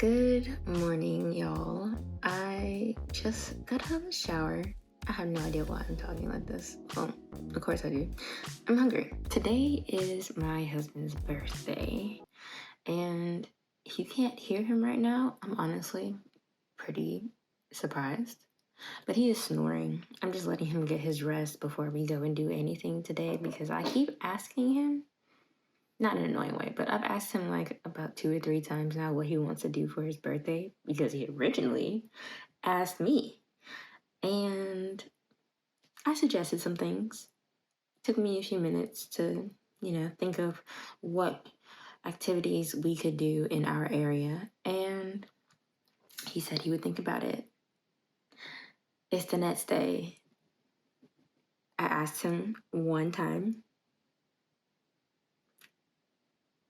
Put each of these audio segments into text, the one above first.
Good morning, y'all. I just got out of the shower. I have no idea why I'm talking like this. Well, of course I do. I'm hungry. Today is my husband's birthday, and if you can't hear him right now, I'm honestly pretty surprised. But he is snoring. I'm just letting him get his rest before we go and do anything today because I keep asking him, not in an annoying way, but I've asked him like about 2 or 3 times now what he wants to do for his birthday because he originally asked me. And I suggested some things. It took me a few minutes to, think of what activities we could do in our area. And he said he would think about it. It's the next day. I asked him one time.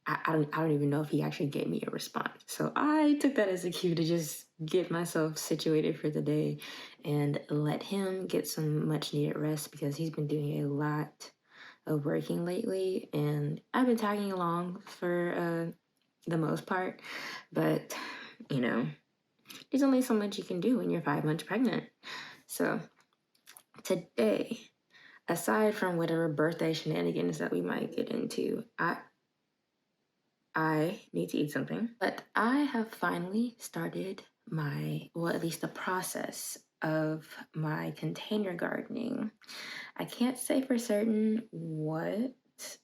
I don't even know if he actually gave me a response. So I took that as a cue to just get myself situated for the day and let him get some much needed rest because he's been doing a lot of working lately, and I've been tagging along for the most part, but there's only so much you can do when you're 5 months pregnant. So today, aside from whatever birthday shenanigans that we might get into, I need to eat something. But I have finally started at least the process of my container gardening. I can't say for certain what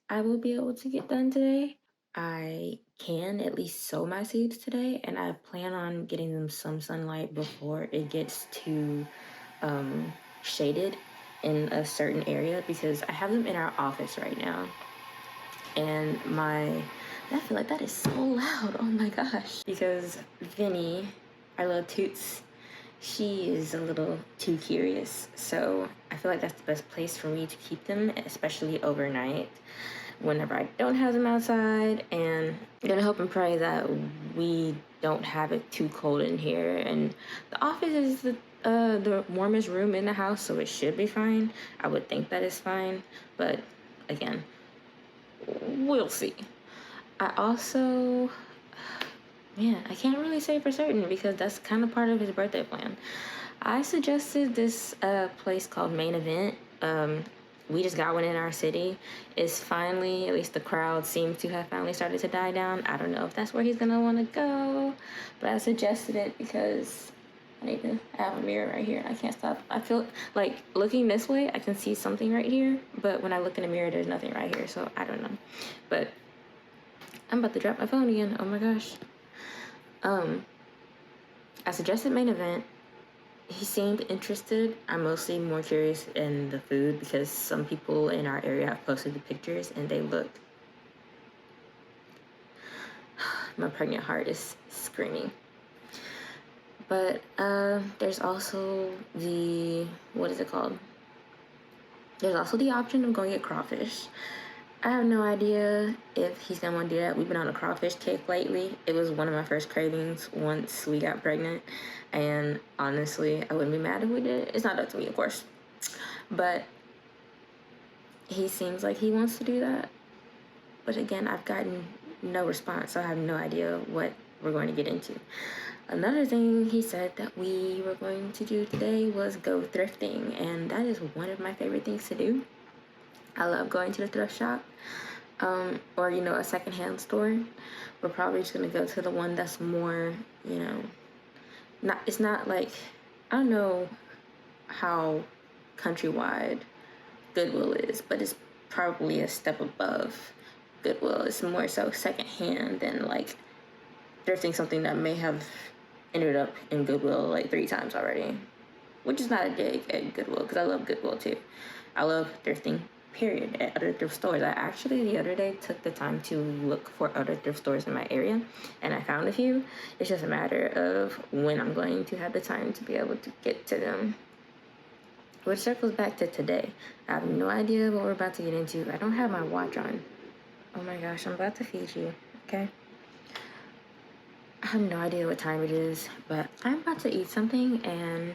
I will be able to get done today. I can at least sow my seeds today, and I plan on getting them some sunlight before it gets too shaded in a certain area because I have them in our office right now. And I feel like that is so loud. Oh my gosh. Because Vinny, our little Toots, she is a little too curious. So I feel like that's the best place for me to keep them, especially overnight, whenever I don't have them outside. And I'm gonna hope and pray that we don't have it too cold in here. And the office is the warmest room in the house, so it should be fine. I would think that is fine, but again, we'll see. I also, I can't really say for certain because that's kind of part of his birthday plan. I suggested this place called Main Event. We just got one in our city. It's finally, at least the crowd seems to have finally started to die down. I don't know if that's where he's gonna want to go, but I suggested it because I have a mirror right here. I can't stop. I feel like looking this way, I can see something right here, but when I look in the mirror, there's nothing right here, so I don't know. But I'm about to drop my phone again. Oh my gosh. I suggested Main Event. He seemed interested. I'm mostly more curious in the food because some people in our area have posted the pictures and they look. My pregnant heart is screaming. But there's also what is it called? There's also the option of going to get crawfish. I have no idea if he's gonna want to do that. We've been on a crawfish kick lately. It was one of my first cravings once we got pregnant. And honestly, I wouldn't be mad if we did. It's not up to me, of course. But he seems like he wants to do that. But again, I've gotten no response, so I have no idea what we're going to get into. Another thing he said that we were going to do today was go thrifting. And that is one of my favorite things to do. I love going to the thrift shop or, a secondhand store. We're probably just going to go to the one that's more, it's not like, I don't know how countrywide Goodwill is, but it's probably a step above Goodwill. It's more so secondhand than like thrifting something that may have ended up in Goodwill like 3 times already, which is not a dig at Goodwill because I love Goodwill too. I love thrifting, period, at other thrift stores. I actually the other day took the time to look for other thrift stores in my area and I found a few. It's just a matter of when I'm going to have the time to be able to get to them. Which circles back to today. I have no idea what we're about to get into. I don't have my watch on. Oh my gosh, I'm about to feed you, okay? I have no idea what time it is, but I'm about to eat something and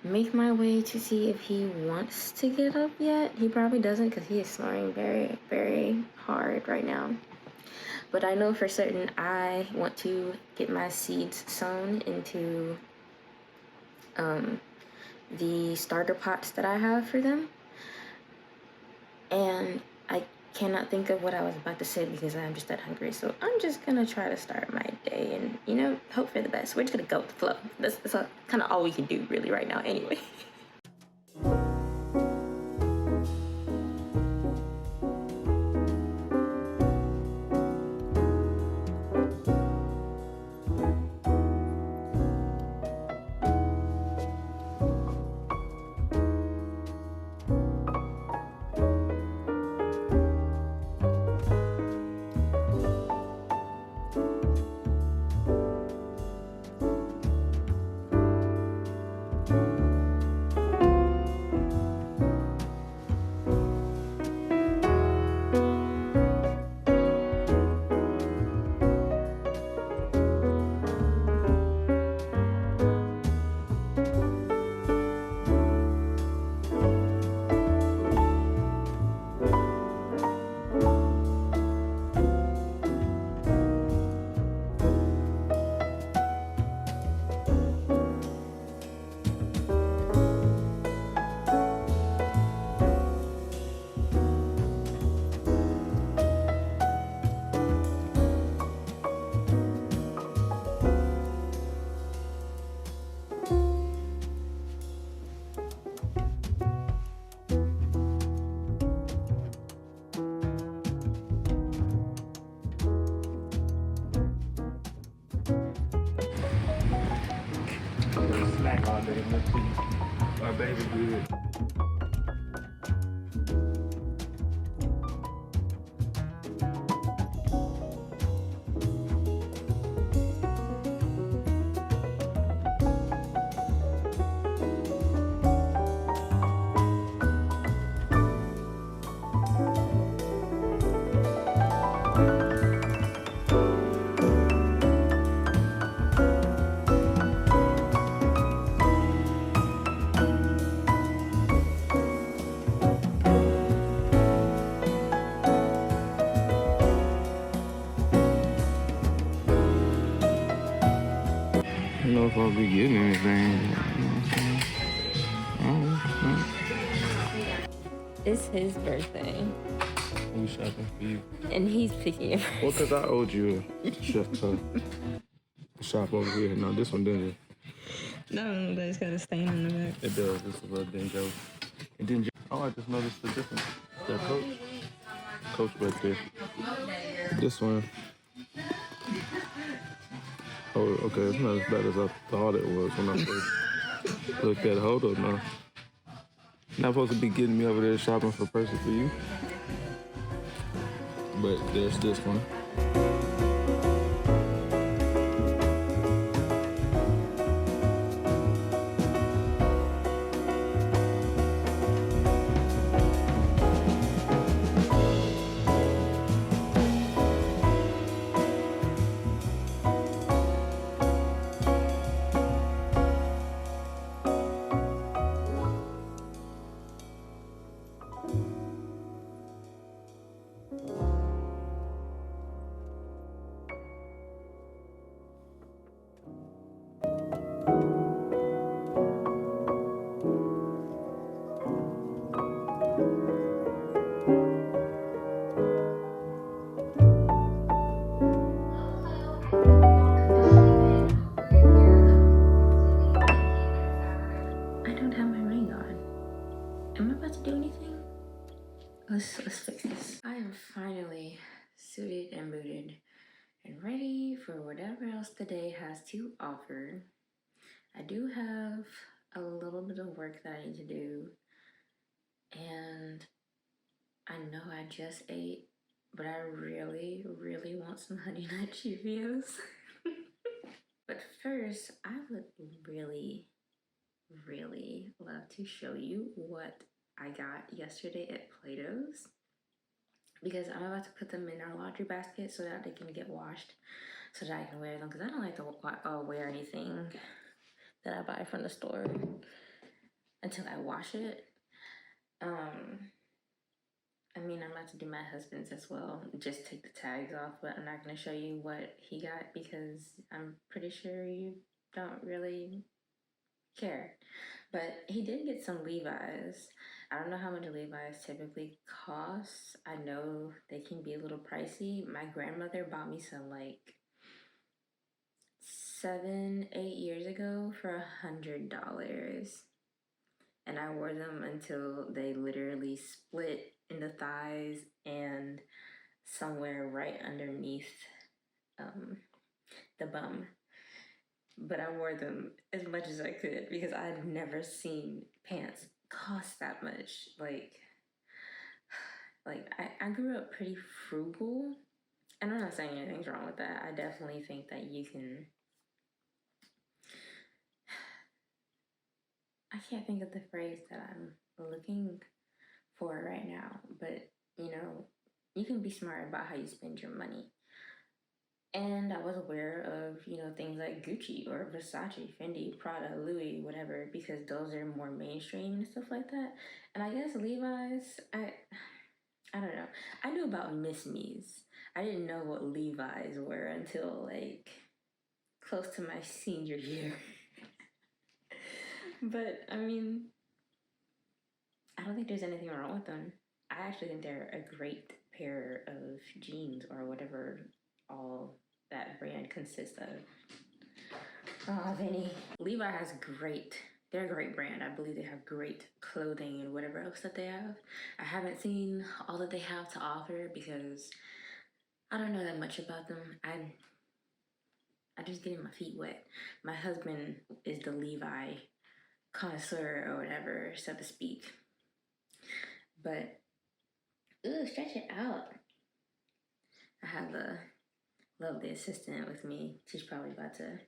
make my way to see if he wants to get up yet. He probably doesn't because he is snoring very, very hard right now. But I know for certain I want to get my seeds sown into the starter pots that I have for them. And I cannot think of what I was about to say because I'm just that hungry. So I'm just gonna try to start my day and, you know, hope for the best. We're just gonna go with the flow. That's kind of all we can do really right now anyway. Snack all day, my baby good. I don't know if I'll be getting anything. You know what I'm saying? It's his birthday, Who's shopping for you? and he's picking it. Well, because I owed you a shop over here. No, this one didn't. No, but it's got a stain on the back. It does. This is a dingo. It didn't. Oh, I just noticed the difference. That coach. Coach right there. This one. Oh, okay. It's not as bad as I thought it was when I first looked at it. Hold up now. Not supposed to be getting me over there shopping for purses for you. But there's this one. I don't have my ring on. Am I about to do anything? Let's fix this. I am finally suited and booted and ready for whatever else the day has to offer. I do have a little bit of work that I need to do, and I know I just ate, but I really, really want some Honey Nut Cheerios. But first, I would really, really love to show you what I got yesterday at Plato's, because I'm about to put them in our laundry basket so that they can get washed so that I can wear them, because I don't like to wear anything that I buy from the store until I wash it. I mean, I'm about to do my husband's as well. Just take the tags off, but I'm not going to show you what he got because I'm pretty sure you don't really care. But he did get some Levi's. I don't know how much Levi's typically costs. I know they can be a little pricey. My grandmother bought me some like 7, 8 years ago for $100. And I wore them until they literally split in the thighs and somewhere right underneath the bum. But I wore them as much as I could because I'd never seen pants cost that much. I grew up pretty frugal, and I'm not saying anything's wrong with that. I definitely think that you can. I can't think of the phrase that I'm looking for right now, but you can be smart about how you spend your money. And I was aware of, things like Gucci or Versace, Fendi, Prada, Louis, whatever, because those are more mainstream and stuff like that. And I guess Levi's, I don't know. I knew about Miss Me's. I didn't know what Levi's were until like close to my senior year. But I mean, I don't think there's anything wrong with them. I actually think they're a great pair of jeans or whatever all that brand consists of. Oh, Vinny. Levi has they're a great brand. I believe they have great clothing and whatever else that they have. I haven't seen all that they have to offer because I don't know that much about them. I just getting my feet wet. My husband is the Levi connoisseur or whatever, so to speak. But, ooh, stretch it out. I have a lovely assistant with me. She's probably about to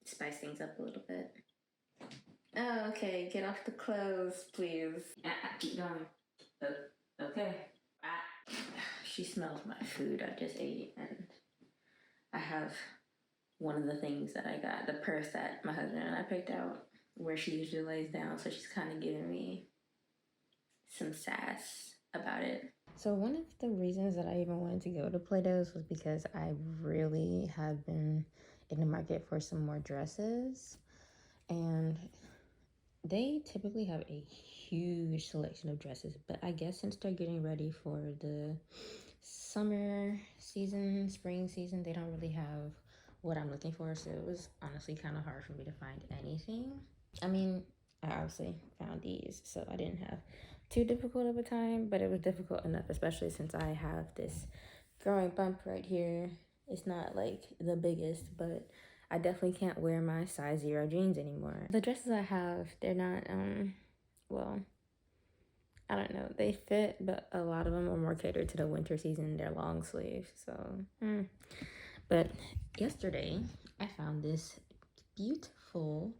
spice things up a little bit. Oh, okay. Get off the clothes, please. Keep going. Okay. She smells my food. I just ate, and I have one of the things that I got, the purse that my husband and I picked out, where she usually lays down. So she's kind of giving me some sass about it. So one of the reasons that I even wanted to go to Plato's was because I really have been in the market for some more dresses, and they typically have a huge selection of dresses, but I guess since they're getting ready for the summer season, spring season, they don't really have what I'm looking for, so it was honestly kind of hard for me to find anything. I mean, I obviously found these, so I didn't have too difficult of a time, but it was difficult enough, especially since I have this growing bump right here. It's not like the biggest, but I definitely can't wear my size 0 jeans anymore. The dresses I have, they're not, well, I don't know. They fit, but a lot of them are more catered to the winter season. They're long sleeves, so. But yesterday, I found this beautiful,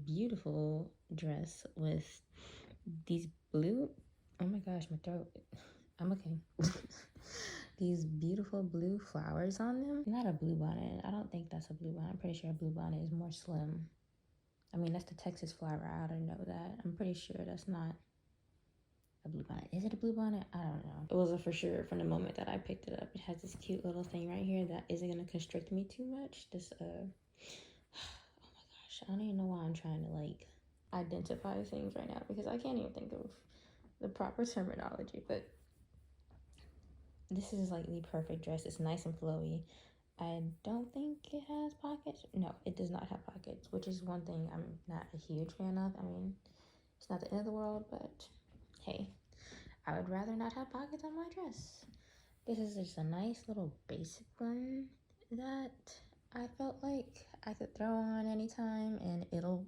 beautiful dress with these blue. Oh my gosh, my throat. I'm okay. These beautiful blue flowers on them. Not a blue bonnet. I don't think that's a blue bonnet. I'm pretty sure a blue bonnet is more slim. I mean, that's the Texas flower. I ought to know that. I'm pretty sure that's not a blue bonnet. Is it a blue bonnet? I don't know. It was a for sure from the moment that I picked it up. It has this cute little thing right here that isn't going to constrict me too much. This, oh my gosh. I don't even know why I'm trying to like identify things right now because I can't even think of the proper terminology, but this is like the perfect dress. It's nice and flowy. I don't think it has pockets. No, it does not have pockets, which is one thing I'm not a huge fan of. I mean, it's not the end of the world, but hey, I would rather not have pockets on my dress. This is just a nice little basic one that I felt like I could throw on anytime and it'll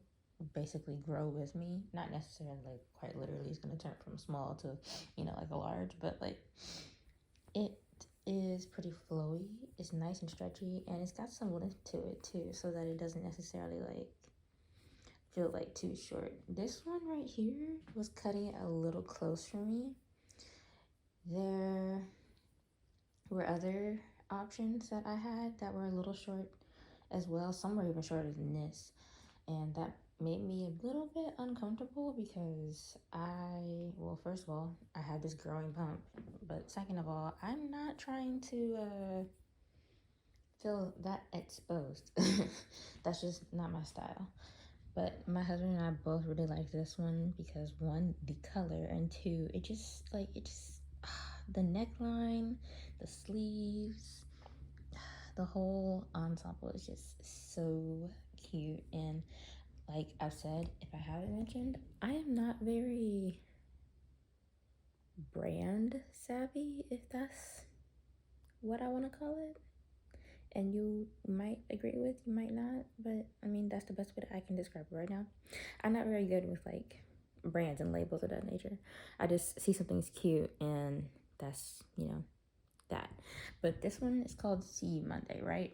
basically grow with me. Not necessarily like quite literally it's gonna turn from small to, like a large, but like it is pretty flowy. It's nice and stretchy and it's got some length to it too, so that it doesn't necessarily like feel like too short. This one right here was cutting it a little close for me. There were other options that I had that were a little short as well. Some were even shorter than this, and that made me a little bit uncomfortable because well, first of all, I had this growing bump, but second of all, I'm not trying to feel that exposed. That's just not my style. But my husband and I both really like this one because one, the color, and two, the neckline, the sleeves, the whole ensemble is just so cute. And like I've said, if I haven't mentioned, I am not very brand savvy, if that's what I want to call it. And you might agree with, you might not, but I mean, that's the best way that I can describe it right now. I'm not very good with like brands and labels of that nature. I just see something's cute and that's, that. But this one is called See You Monday, right?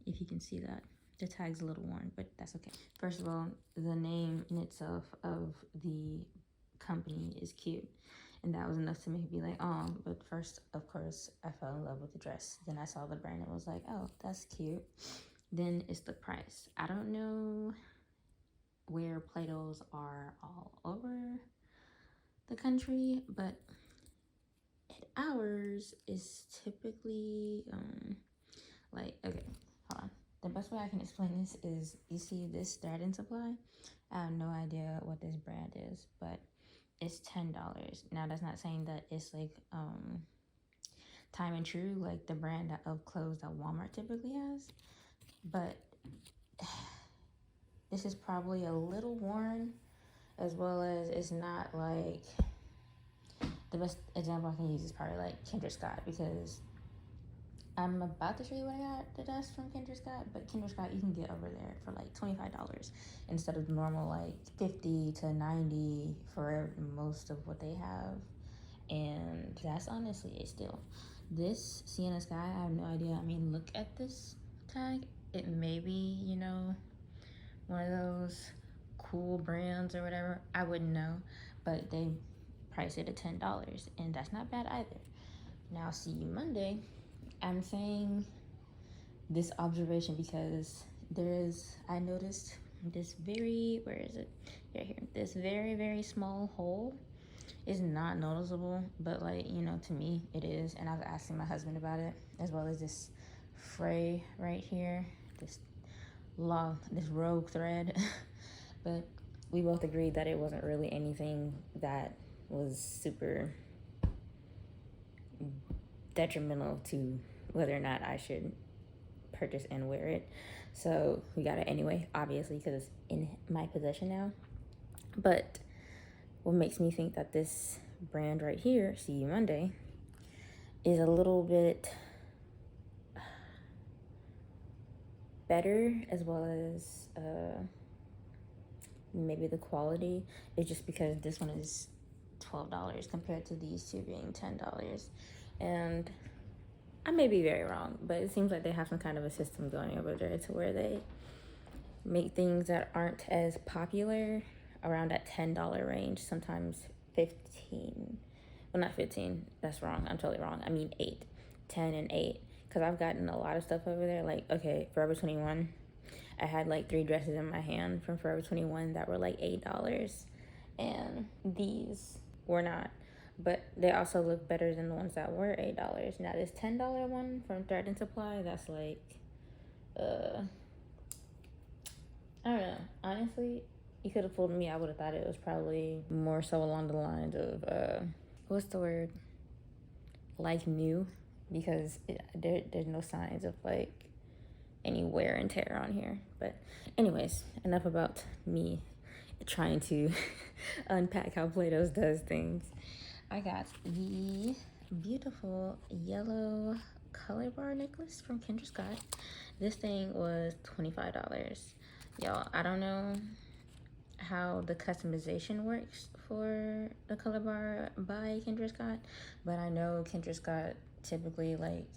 If you can see that. The tag's a little worn, but that's okay. First of all, the name in itself of the company is cute. And that was enough to make me be like, oh, but first, of course, I fell in love with the dress. Then I saw the brand and was like, oh, that's cute. Then it's the price. I don't know where Play-Dohs are all over the country, but at ours is typically, like, okay, hold on. The best way I can explain this is, you see this thread and supply? I have no idea what this brand is, but it's $10. Now that's not saying that it's like time and true, like the brand of clothes that Walmart typically has, but this is probably a little worn, as well as it's not like, the best example I can use is probably like Kendra Scott, because I'm about to show you what I got the dust from Kendra Scott, but Kendra Scott you can get over there for like $25 instead of normal like 50 to 90 for most of what they have. And that's honestly a steal. This Sienna Sky, I have no idea. I mean, look at this tag. It may be, one of those cool brands or whatever. I wouldn't know, but they price it at $10, and that's not bad either. Now, See You Monday, I'm saying this observation because I noticed this where is it? Right here. This very, very small hole is not noticeable, but like, to me it is. And I was asking my husband about it, as well as this fray right here, this rogue thread. But we both agreed that it wasn't really anything that was super detrimental to whether or not I should purchase and wear it. So we got it anyway, obviously, because it's in my possession now. But what makes me think that this brand right here, See You Monday, is a little bit better, as well as maybe the quality, is just because this one is $12 compared to these two being $10. And I may be very wrong, but it seems like they have some kind of a system going over there to where they make things that aren't as popular around that $10 range, sometimes 15. Well, not 15, that's wrong, I'm totally wrong. I mean 8, 10 and 8, because I've gotten a lot of stuff over there. Like, okay, Forever 21, I had like 3 dresses in my hand from Forever 21 that were like $8, and these were not. But they also look better than the ones that were $8. Now this $10 one from Thread and Supply, that's like, I don't know. Honestly, you could have fooled me. I would have thought it was probably more so along the lines of, what's the word? Like new, because there's no signs of like any wear and tear on here. But anyways, enough about me trying to unpack how Play-Doh does things. I got the beautiful yellow color bar necklace from Kendra Scott. This thing was $25. Y'all, I don't know how the customization works for the color bar by Kendra Scott, but I know Kendra Scott typically like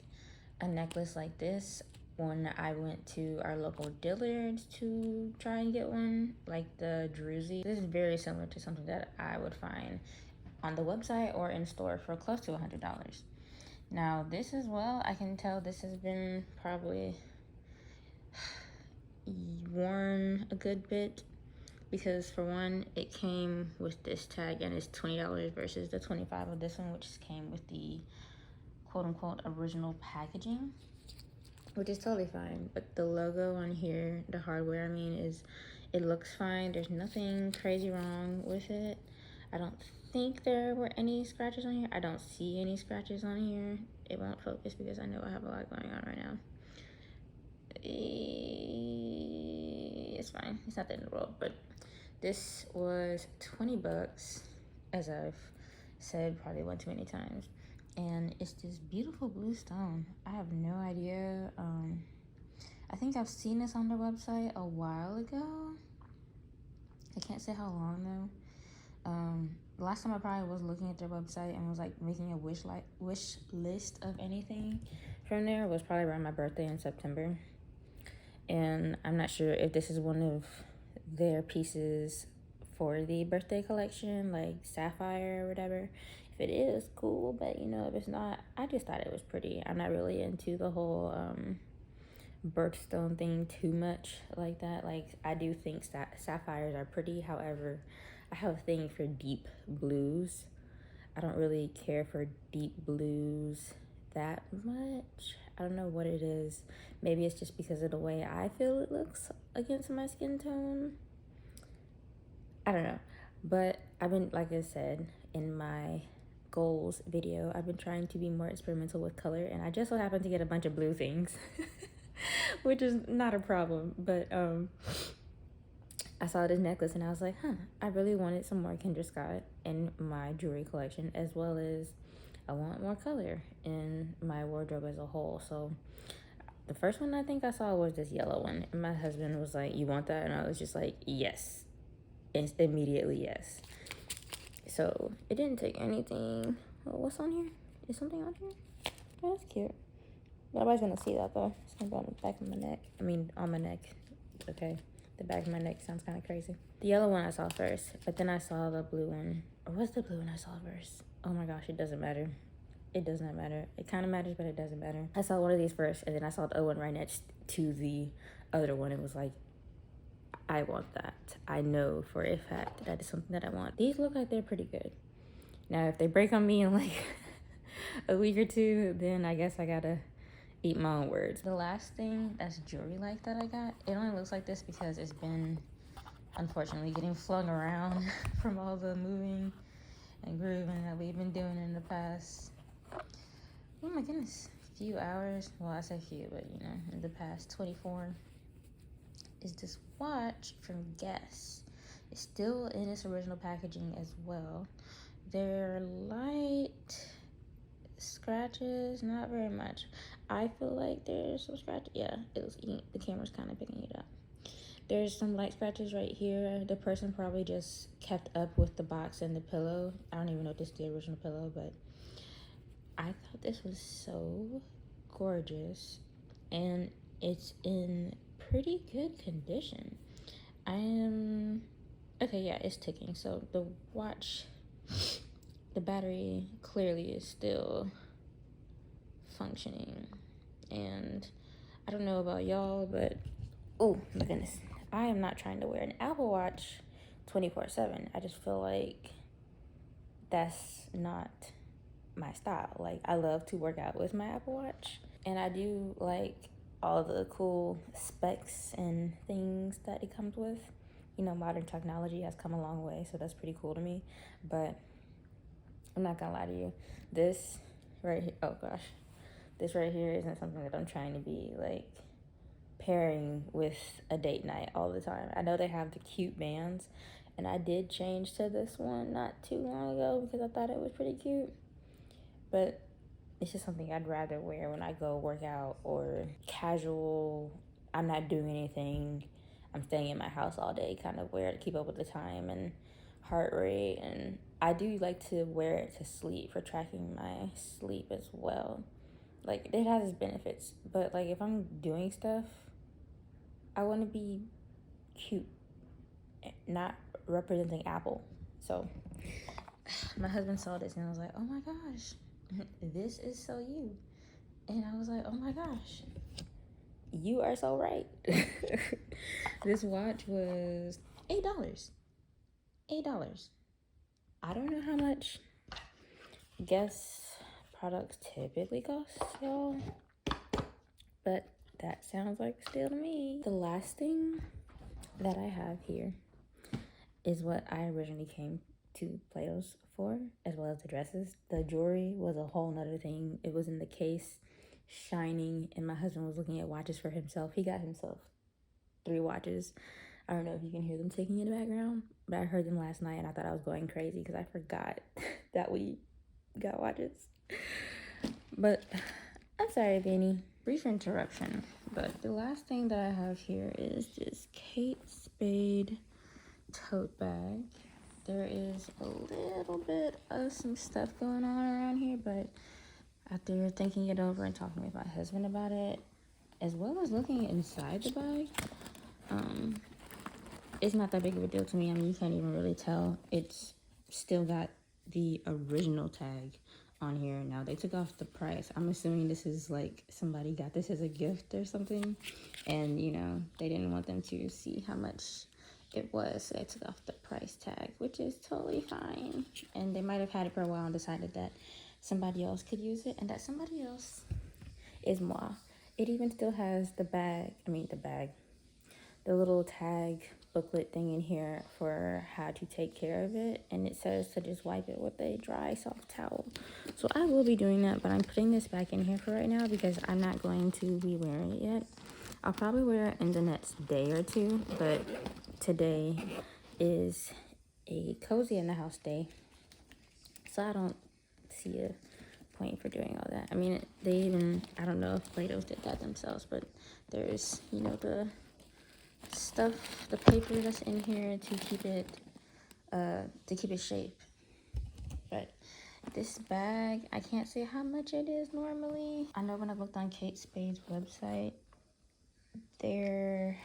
a necklace like this. When I went to our local Dillard's to try and get one, like the Druzy, this is very similar to something that I would find on the website or in store for close to $100. Now this as well, I can tell this has been probably worn a good bit. because for one, it came with this tag and it's $20 versus the $25 of this one, which came with the quote-unquote original packaging, which is totally fine. But the logo on here, the hardware, I mean, it looks fine. There's nothing crazy wrong with it. I don't think there were any scratches on here. I don't see any scratches on here. It won't focus because I know I have a lot going on right now. It's fine. It's not the end of the world. But this was 20 bucks, as I've said probably one too many times. And it's this beautiful blue stone. I have no idea. I think I've seen this on their website a while ago. I can't say how long though. The last time I probably was looking at their website and was like making a wish list of anything from there was probably around my birthday in September. And I'm not sure if this is one of their pieces for the birthday collection, like sapphire or whatever. If it is, cool, but you know, if it's not, I just thought it was pretty. I'm not really into the whole birthstone thing too much like that. Like, I do think sapphires are pretty. However, I have a thing for deep blues. I don't really care for deep blues that much. I don't know what it is. Maybe it's just because of the way I feel it looks against my skin tone. I don't know. But I've been, like I said, in my goals video, I've been trying to be more experimental with color, and I just so happen to get a bunch of blue things, which is not a problem. But I saw this necklace and I was like, I really wanted some more Kendra Scott in my jewelry collection, as well as I want more color in my wardrobe as a whole. So the first one I think I saw was this yellow one, and my husband was like, you want that? And I was just like, yes. Immediately yes. So it didn't take anything. Oh, what's on here? Is something on here? Oh, that's cute. Nobody's gonna see that though. It's gonna go on the back of my neck. I mean, on my neck. Okay. The back of my neck sounds kind of crazy. The yellow one I saw first, but then I saw the blue one. Or what's the blue one I saw first? Oh my gosh, it doesn't matter. It does not matter. It kind of matters, but it doesn't matter. I saw one of these first, and then I saw the other one right next to the other one. It was like, I want that. I know for a fact that is something that I want. These look like they're pretty good. Now, if they break on me in like a week or two, then I guess I gotta eat my own words. The last thing that's jewelry like that I got, it only looks like this because it's been, unfortunately, getting flung around from all the moving and grooving that we've been doing in the past, oh my goodness, few hours. Well, I say few, but you know, in the past 24. Is this watch from Guess. It's still in its original packaging as well. They're light scratches, not very much. I feel like there's some scratches. Yeah, the camera's kind of picking it up. There's some light scratches right here. The person probably just kept up with the box and the pillow. I don't even know if this is the original pillow, but I thought this was so gorgeous, and it's in pretty good condition. Okay, yeah, it's ticking. So the watch, the battery clearly is still functioning. And I don't know about y'all, but oh my goodness, I am not trying to wear an Apple Watch 24/7. I just feel like that's not my style. Like, I love to work out with my Apple Watch, and I do like all the cool specs and things that it comes with. You know, modern technology has come a long way, so that's pretty cool to me. But I'm not gonna lie to you, this right here, oh gosh, this right here isn't something that I'm trying to be like pairing with a date night all the time. I know they have the cute bands, and I did change to this one not too long ago because I thought it was pretty cute. But it's just something I'd rather wear when I go work out or casual. I'm not doing anything. I'm staying in my house all day, kind of wear it to keep up with the time and heart rate. And I do like to wear it to sleep for tracking my sleep as well. Like, it has its benefits, but like if I'm doing stuff, I want to be cute, not representing Apple. So my husband saw this and I was like, oh my gosh, this is so you. And I was like, oh my gosh, you are so right. This watch was $8. $8. I don't know how much Guess products typically cost, y'all, but that sounds like a steal to me. The last thing that I have here is what I originally came to Plato's for, as well as the dresses. The jewelry was a whole nother thing. It was in the case, shining, and my husband was looking at watches for himself. He got himself 3 watches. I don't know if you can hear them ticking in the background, but I heard them last night and I thought I was going crazy because I forgot that we got watches. But I'm sorry, Benny. Brief interruption. But the last thing that I have here is this Kate Spade tote bag. There is a little bit of some stuff going on around here, but after thinking it over and talking with my husband about it, as well as looking inside the bag, it's not that big of a deal to me. I mean, you can't even really tell. It's still got the original tag on here. Now they took off the price. I'm assuming this is like somebody got this as a gift or something, and you know, they didn't want them to see how much it was, so they took off the price tag, which is totally fine. And they might have had it for a while and decided that somebody else could use it, and that somebody else is moi. It even still has the little tag booklet thing in here for how to take care of it, and it says to just wipe it with a dry soft towel. So I will be doing that, but I'm putting this back in here for right now because I'm not going to be wearing it yet. I'll probably wear it in the next day or two, but today is a cozy in the house day, so I don't see a point for doing all that. I mean, I don't know if Plato's did that themselves, but there's, you know, the stuff, the paper that's in here to keep it shape. But this bag, I can't say how much it is normally. I know when I looked on Kate Spade's website, their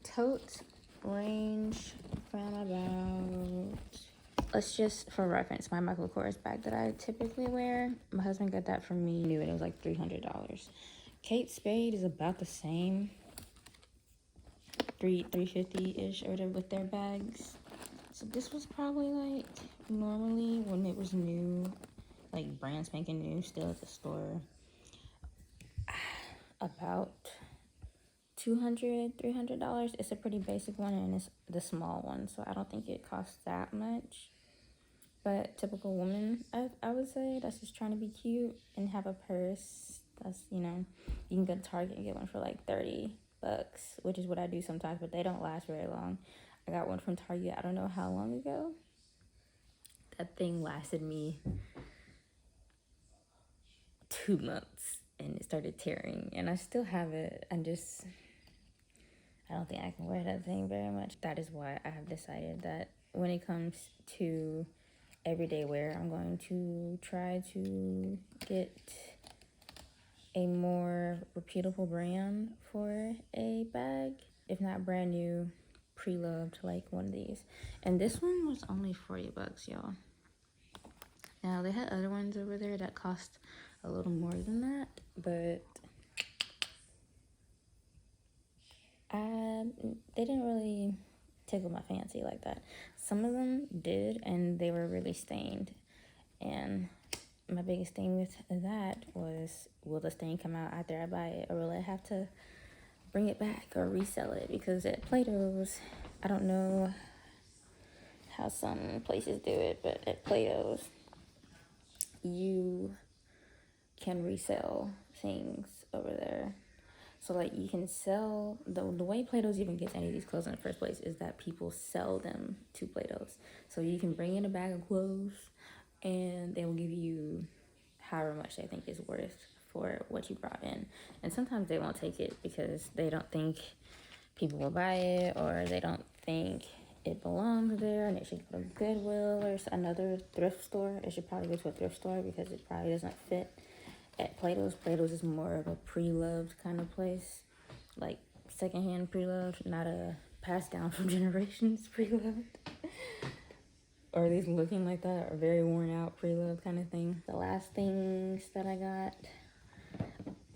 totes range from about, let's just for reference, my Michael Kors bag that I typically wear, my husband got that from me, and it was like $300. Kate Spade is about the same, $350-ish or whatever with their bags. So this was probably like, normally when it was new, like brand spanking new, still at the store, about $200-300. It's a pretty basic one, and it's the small one, so I don't think it costs that much. But typical woman, I would say, that's just trying to be cute and have a purse. That's, you know, you can go to Target and get one for like $30, which is what I do sometimes, but they don't last very long. I got one from Target, I don't know how long ago. That thing lasted me 2 months and it started tearing, and I still have it. I don't think I can wear that thing very much. That is why I have decided that when it comes to everyday wear, I'm going to try to get a more reputable brand for a bag, if not brand new, pre-loved, like one of these. And this one was only $40, y'all. Now they had other ones over there that cost a little more than that, but they didn't really tickle my fancy like that. Some of them did, and they were really stained. And my biggest thing with that was, will the stain come out after I buy it, or will I have to bring it back or resell it? Because at Plato's, I don't know how some places do it, but at Plato's, you can resell things over there. So like you can sell, the way Plato's even gets any of these clothes in the first place is that people sell them to Plato's. So you can bring in a bag of clothes and they will give you however much they think is worth for what you brought in. And sometimes they won't take it because they don't think people will buy it, or they don't think it belongs there and it should go to Goodwill or another thrift store. It should probably go to a thrift store because it probably doesn't fit at Plato's. Plato's is more of a pre-loved kind of place, like secondhand pre-loved, not a passed down from generations pre-loved, or at least looking like that, or very worn out pre-loved kind of thing. The last things that I got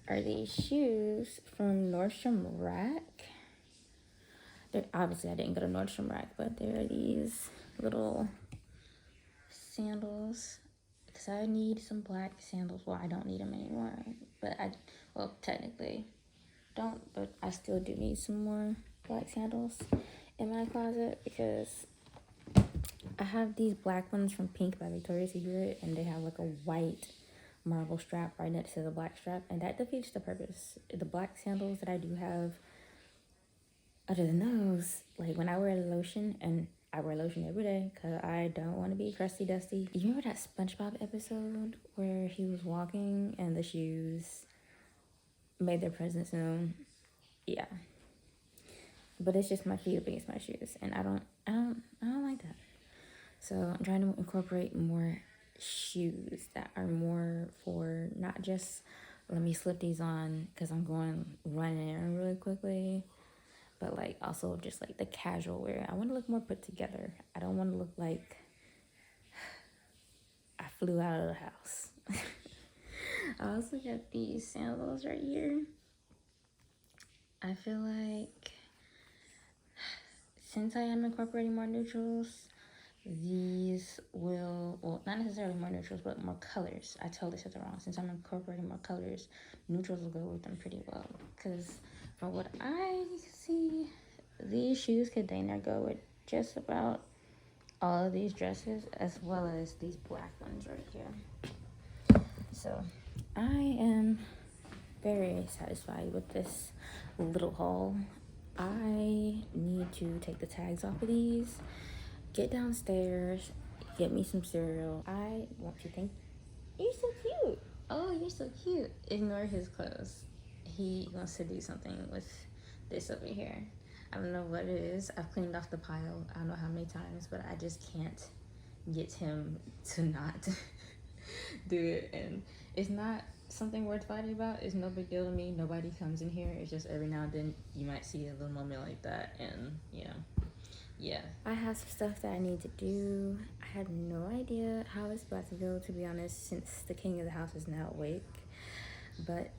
are these shoes from Nordstrom Rack. Obviously I didn't go to Nordstrom Rack, but there are these little sandals because I need some black sandals. Well, I don't need them anymore, but well, technically don't, but I still do need some more black sandals in my closet because I have these black ones from Pink by Victoria's Secret, and they have like a white marble strap right next to the black strap, and that defeats the purpose. The black sandals that I do have, other than those, like when I wear lotion, and I wear lotion every day because I don't want to be crusty dusty. You remember that SpongeBob episode where he was walking and the shoes made their presence known? Yeah. But it's just my feet against my shoes, and I don't like that. So I'm trying to incorporate more shoes that are more for not just let me slip these on because I'm going running really quickly, but like also just like the casual wear. I want to look more put together. I don't want to look like I flew out of the house. I also got these sandals right here. I feel like since I am incorporating more neutrals, these will, well, not necessarily more neutrals, but more colors. I totally said that wrong. Since I'm incorporating more colors, neutrals will go with them pretty well. Because from what I see, these shoes could dang near go with just about all of these dresses, as well as these black ones right here. So I am very satisfied with this little haul. I need to take the tags off of these, get downstairs, get me some cereal. I want to thank you're so cute. Oh, you're so cute. Ignore his clothes. He wants to do something with this over here. I don't know what it is. I've cleaned off the pile I don't know how many times, but I just can't get him to not do it. And it's not something worth fighting about. It's no big deal to me. Nobody comes in here. It's just every now and then you might see a little moment like that, and yeah. I have some stuff that I need to do. I have no idea how it's about to go, to be honest, since the king of the house is now awake. But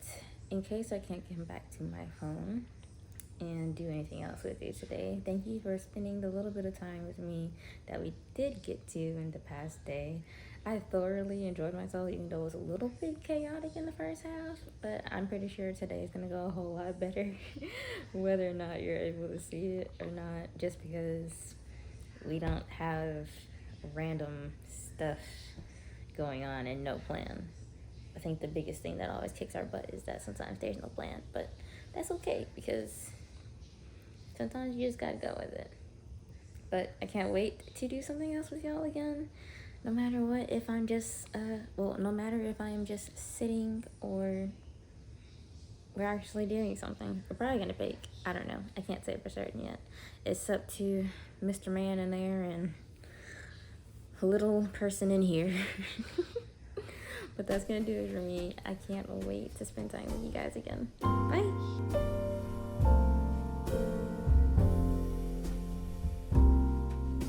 in case I can't get back to my phone and do anything else with you today, thank you for spending the little bit of time with me that we did get to in the past day. I thoroughly enjoyed myself, even though it was a little bit chaotic in the first half, but I'm pretty sure today is gonna go a whole lot better, whether or not you're able to see it or not, just because we don't have random stuff going on and no plan. I think the biggest thing that always kicks our butt is that sometimes there's no plan, but that's okay because sometimes you just gotta go with it. But I can't wait to do something else with y'all again. No matter what, if I'm just, no matter if I am just sitting or we're actually doing something. We're probably gonna bake. I don't know. I can't say for certain yet. It's up to Mr. Man in there and a little person in here. But that's gonna do it for me. I can't wait to spend time with you guys again. Bye.